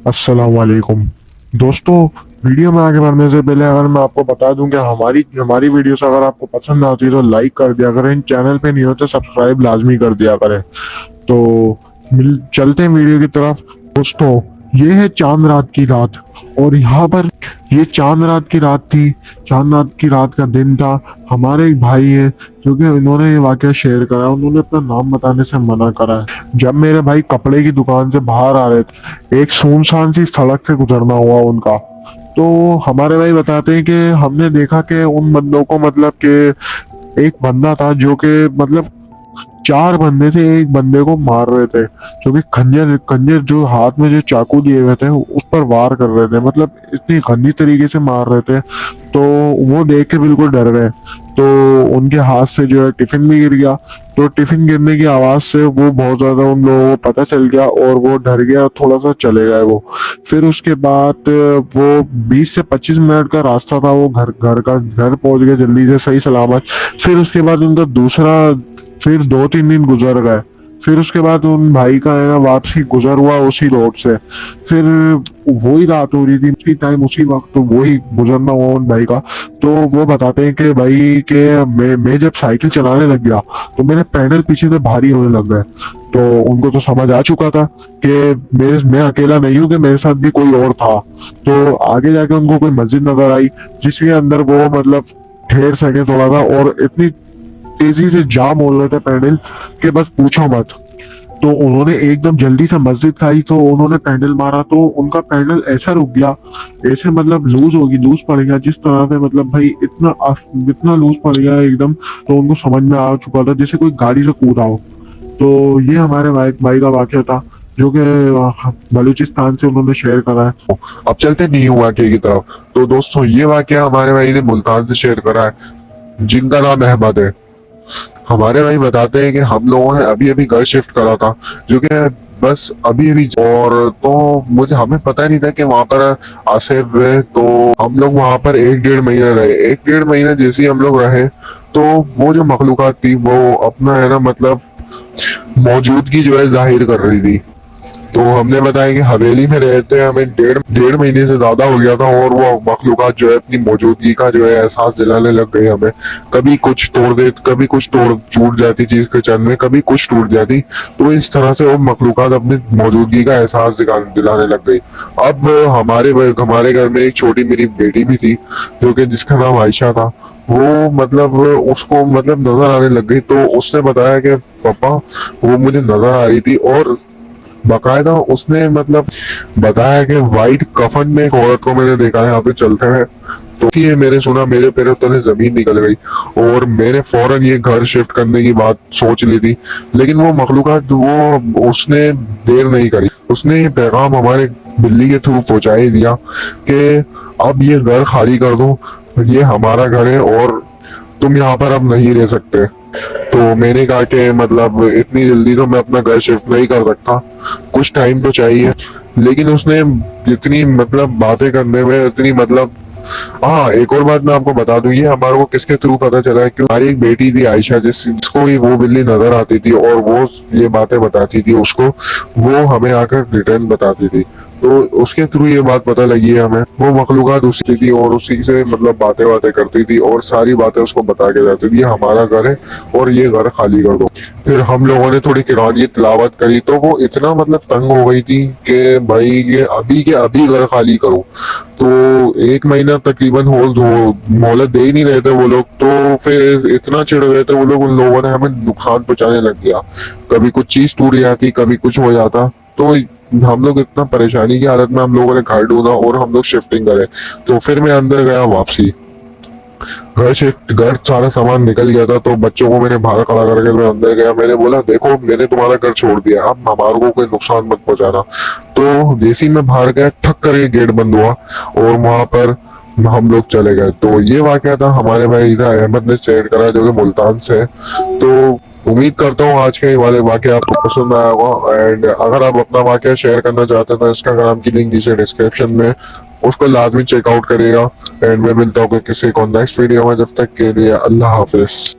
अस्सलाम वालेकुम दोस्तों। वीडियो में आगे बढ़ने से पहले अगर मैं आपको बता दूं कि हमारी हमारी वीडियोस अगर आपको पसंद आती है तो लाइक कर दिया करें, चैनल पे नहीं हो तो सब्सक्राइब लाजमी कर दिया करें। तो चलते हैं वीडियो की तरफ। दोस्तों, ये है चांद रात की रात और यहाँ पर ये चांद रात की रात थी। चांद रात की रात का दिन था। हमारे एक भाई है जो कि इन्होंने ये वाकया शेयर करा। उन्होंने अपना नाम बताने से मना करा है। जब मेरे भाई कपड़े की दुकान से बाहर आ रहे थे, एक सुनसान सी सड़क से गुजरना हुआ उनका। तो हमारे भाई बताते हैं कि हमने देखा कि उन बंदों को, मतलब कि एक बंदा था जो कि मतलब चार बंदे थे, एक बंदे को मार रहे थे, जो कि खंजर खंजर जो हाथ में जो चाकू लिए हुए थे उस पर वार कर रहे थे। मतलब इतनी गंदी तरीके से मार रहे थे। तो वो देख के बिल्कुल डर गए। तो उनके हाथ से जो है टिफिन भी गिर गया। तो टिफिन गिरने की आवाज से वो बहुत ज्यादा उन लोगों को पता चल गया और वो डर गया, थोड़ा सा चले गए वो। फिर उसके बाद वो 20 से 25 मिनट का रास्ता था, वो घर पहुंच गए जल्दी से सही सलामत। फिर उसके बाद उनका दूसरा, फिर 2-3 दिन गुजर गए। फिर उसके बाद उन भाई का है ना वापसी गुजर हुआ उसी रोड से। फिर वही रात हो रही थी, उसी टाइम उसी वक्त तो वही गुजरना हुआ उन भाई का। तो वो बताते हैं कि भाई के मैं जब साइकिल चलाने लग गया तो मेरे पैडल पीछे से भारी होने लग गए। तो उनको तो समझ आ चुका था कि मैं अकेला नहीं हूँ, कि मेरे साथ भी कोई और था। तो आगे जाके उनको कोई मस्जिद नजर आई जिसके अंदर वो मतलब ठहर सके थोड़ा सा, और इतनी तेजी से जाम हो रहे थे पैडल कि बस पूछो मत। तो उन्होंने एकदम जल्दी से मस्जिद खाई, तो उन्होंने पैडल मारा तो उनका पैडल ऐसा रुक गया, ऐसे मतलब लूज पड़ गया जिस तरह से, मतलब भाई इतना लूज पड़ गया एकदम। तो उनको समझ में आ चुका था जैसे कोई गाड़ी से कूदा हो। तो ये हमारे भाई का वाकया था जो कि बलूचिस्तान से उन्होंने शेयर करा है। अब चलते न्यू वाक्य की तरफ। तो दोस्तों, ये वाक्य हमारे भाई ने मुल्तान से शेयर करा है, जिनका नाम अहमद है। हमारे भाई बताते हैं कि हम लोगों ने अभी अभी घर शिफ्ट करा था, जो कि बस अभी अभी, और तो मुझे हमें पता नहीं था कि वहां पर आसिफ है। तो हम लोग वहां पर 1-1.5 महीना रहे। 1-1.5 महीना जैसे ही हम लोग रहे, तो वो जो मखलूकात थी वो अपना है ना मतलब मौजूदगी जो है जाहिर कर रही थी। तो हमने बताया कि हवेली में रहते हैं हमें डेढ़ डेढ़ महीने से ज्यादा हो गया था, और वो मखलूकात जो है अपनी मौजूदगी का जो है एहसास दिलाने लग गई हमें। कभी कुछ तोड़ दे, कभी कुछ तोड़ छूट जाती चीज के चंद में, कभी कुछ टूट जाती। तो इस तरह से वो मखलूकात अपनी मौजूदगी का एहसास दिलाने लग गई। अब हमारे घर में एक छोटी मेरी बेटी भी थी, जो कि जिसका नाम आयशा था। वो मतलब उसको मतलब नजर आने लग गई। तो उसने बताया कि पापा वो मुझे नजर आ रही थी, और बकायदा उसने मतलब बताया कि वाइट कफन में एक औरत को मैंने देखा है यहाँ पे चलते हैं। तो ये मैंने सुना, मेरे पैरों तले जमीन निकल गई, और मैंने फौरन ये घर शिफ्ट करने की बात सोच ली थी। लेकिन वो मखलूकात वो उसने देर नहीं करी, उसने ये पैगाम हमारे बिल्ली के थ्रू पहुंचा ही दिया कि अब ये घर खाली कर दो, ये हमारा घर है और तुम यहाँ पर अब नहीं रह सकते। तो मैंने कहा कि मतलब इतनी जल्दी तो मैं अपना घर शिफ्ट नहीं कर सकता, कुछ टाइम तो चाहिए। लेकिन उसने इतनी मतलब बातें करने में इतनी मतलब, हाँ एक और बात मैं आपको बता दूं, ये हमारे को किसके थ्रू पता चला है, क्योंकि हमारी एक बेटी थी आयशा, जिसको ही वो बिल्ली नजर आती थी और वो ये बातें बताती थी उसको, वो हमें आकर रिटर्न बताती थी। तो उसके थ्रू ये बात पता लगी है हमें। वो मखलूकात उसी थी और उसी से मतलब बातें करती थी और सारी बातें उसको बता के जाती थी, ये हमारा घर है और ये घर खाली कर दो। फिर हम लोगों ने थोड़ी कुरान की तिलावत करी, तो वो इतना मतलब तंग हो गई थी कि भाई ये अभी के अभी घर खाली करो। तो 1 महीना तकरीबन मोहलत दे ही नहीं रहे थे वो लोग। तो फिर इतना चिढ़ गए थे वो लोग, उन लोगों ने हमें नुकसान पहुंचाने लग गया। कभी कुछ चीज टूट जाती, कभी कुछ हो जाता। तो हम लोग इतना परेशानी की हालत में हम लोगों ने घर ढूंढा और हम लोग शिफ्टिंग करे। तो फिर मैं अंदर गया वापसी, घर सारा सामान निकल गया था। तो बच्चों को मैंने बाहर खड़ा करके मैं अंदर गया। मैंने बोला देखो मैंने तुम्हारा घर छोड़ दिया, अब हमारे को कोई नुकसान मत पहुंचाना। तो जैसे ही मैं बाहर गया, ठक करके गेट बंद हुआ और वहां पर हम लोग चले गए। तो ये वाकया था हमारे भाई अहमद ने शेयर करा, जो कि मुल्तान से है। तो उम्मीद करता हूँ आज के ये वाले वाकया आपको पसंद आया होगा। एंड अगर आप अपना वाकया शेयर करना चाहते हैं तो इंस्टाग्राम की लिंक नीचे डिस्क्रिप्शन में, उसको लाजमी चेकआउट करिएगा। एंड मैं मिलता हूँ किसी को नेक्स्ट वीडियो में, जब तक के लिए अल्लाह हाफिज।